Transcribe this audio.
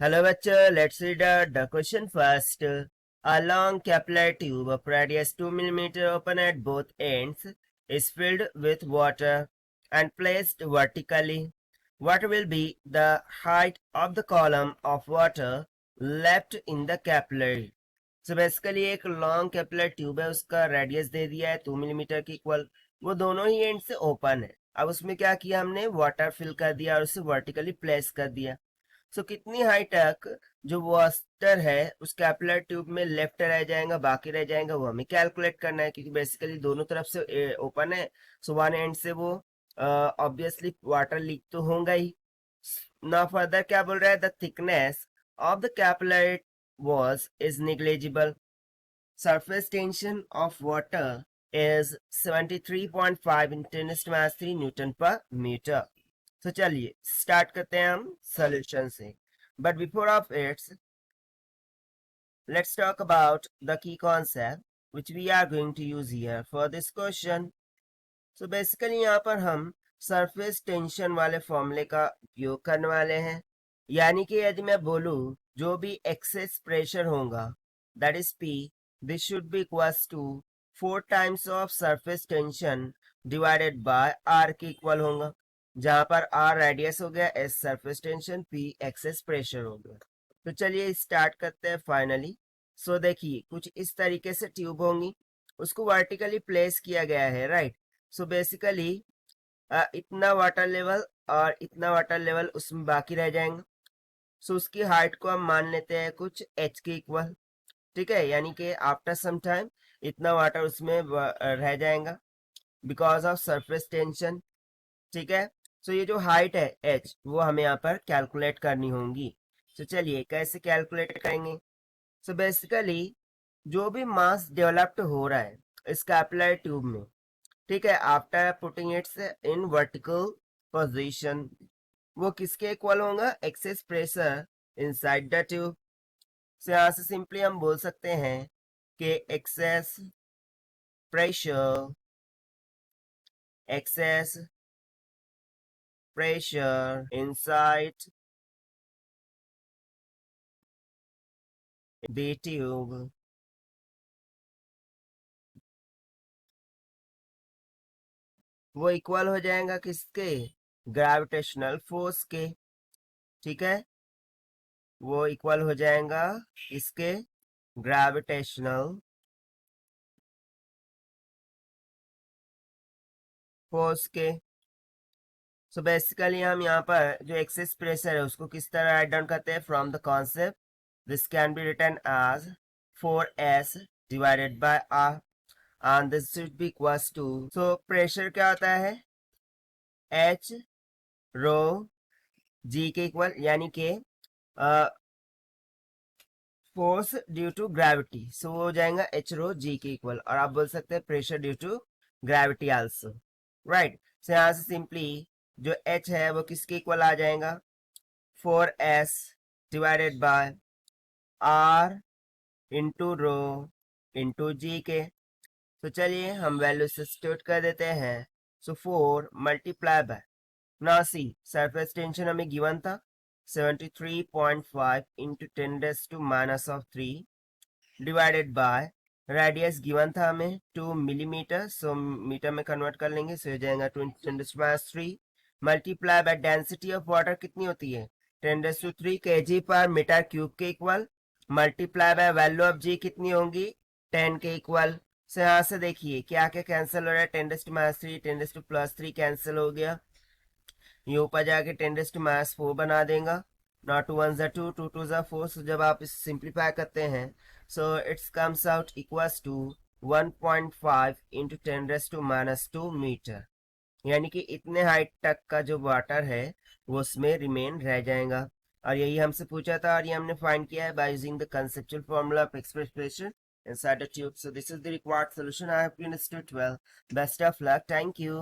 Hello bachcho, let's read the question first. A long capillary tube of radius 2 mm open at both ends is filled with water and placed vertically. What will be the height of the column of water left in the capillary? So basically एक long कैपिलर tube है, उसका radius दे दिया है 2 millimetre के equal, वो दोनों ही and से open है। अब उसमें क्या किया हमने, वाटर फिल कर दिया और उसे वर्टिकली प्लेस कर दिया। सो कितनी हाइट तक जो वाटर है उस कैपिलर ट्यूब में लेफ्ट रह जाएगा, बाकी रह जाएगा, वो हमें कैलकुलेट करना है क्योंकि बेसिकली दोनों तरफ से ओपन है। सो वन एंड से वो ऑब्वियसली वाटर लीक तो होगा ही ना। फर्दर क्या बोल रहा है, the thickness of the capillary walls is negligible, surface tension of water is 73.5 × 10⁻³ newton per metre. तो चलिए स्टार्ट करते हैं हम सॉल्यूशन से, but before of its let's talk about the key concept which we are going to use here for this question. So basically यहाँ पर हम surface tension वाले फॉर्मूले का उपयोग करने वाले हैं। यानी कि यदि मैं बोलूँ जो भी एक्सेस प्रेशर होगा that is p, this should be equals to 4 times of surface tension divided by r के इक्वल होगा, जहां पर आर रेडियस हो गया, s surface tension, p excess pressure हो गया। तो चलिए स्टार्ट करते हैं फाइनली। सो देखिए कुछ इस तरीके से ट्यूब होंगी, उसको वर्टिकली प्लेस किया गया है, राइट। सो बेसिकली इतना वाटर लेवल और इतना वाटर लेवल उसमें बाकी रह जाएंगे। सो उसकी हाइट को हम मान लेते हैं कुछ एच के इक्वल, ठीक है। यानी कि आफ्टर सम टाइम इतना वाटर उसमें रह जाएगा बिकॉज ऑफ सरफेस टेंशन, ठीक है। सो ये जो हाइट है एच वो हमें यहाँ पर कैलकुलेट करनी होगी। तो चलिए कैसे कैलकुलेट करेंगे। सो बेसिकली जो भी मास डेवलप्ड हो रहा है इस कैपिलरी ट्यूब में, ठीक है, after putting its in vertical position, वो किसके इक्वल होगा, excess pressure inside the tube. So यहाँ से सिंपली हम बोल सकते हैं कि excess pressure inside the tube वो इक्वल हो जाएगा किसके, ग्रेविटेशनल फोर्स के, ठीक है। वो इक्वल हो जाएगा इसके ग्रेविटेशनल फोर्स के। सो बेसिकली हम यहाँ पर जो एक्सेस प्रेशर है उसको किस तरह राइट डाउन करते हैं, from the concept this can be written as 4s divided by r and this should be equals to, so pressure क्या होता है, h रो g के इक्वल, यानी कि force due to gravity, so हो जाएगा h रो g के equal, और आप बोल सकते हैं pressure due to gravity also, right. So यहाँ से सिंपली जो h है वो किसके इक्वल आ जाएगा, 4s divided by r into rho into g के। तो चलिए हम वैल्यू सब्स्टिट्यूट कर देते हैं। सो 4 मल्टीप्लाई बाय, ना सी सरफेस टेंशन हमें गिवन था 73.5 into 10⁻³ divided by radius given था हमें 2 मिलीमीटर, सो मीटर में कन्वर्ट कर लेंगे, सो हो जाएगा 20⁻³ multiply by density of water कितनी होती है 10⁻³ kg पर मीटर क्यूब के equal, multiply by value of g कितनी होगी 10 के इक्वल। सो यहाँ से देखिए क्या क्या कैंसिल हो रहा है, 10⁻³ 10⁻³ कैंसिल हो गया, ये ऊपर जाके 10⁻⁴ बना देगा, ना 2 1 2 2 2 4। सो जब आप इसे सिंप्लीफाई करते हैं so it's comes out equals to 1.5 into 10⁻² metre, यानी कि इतने हाइट तक का जो वाटर है वो उसमें रिमेन रह जाएगा। और यही हमसे पूछा था और ये हमने फाइंड किया है by using the conceptual formula of express pressure inside the tube. So this is the required solution. I hope you understood well. Best of luck. Thank you.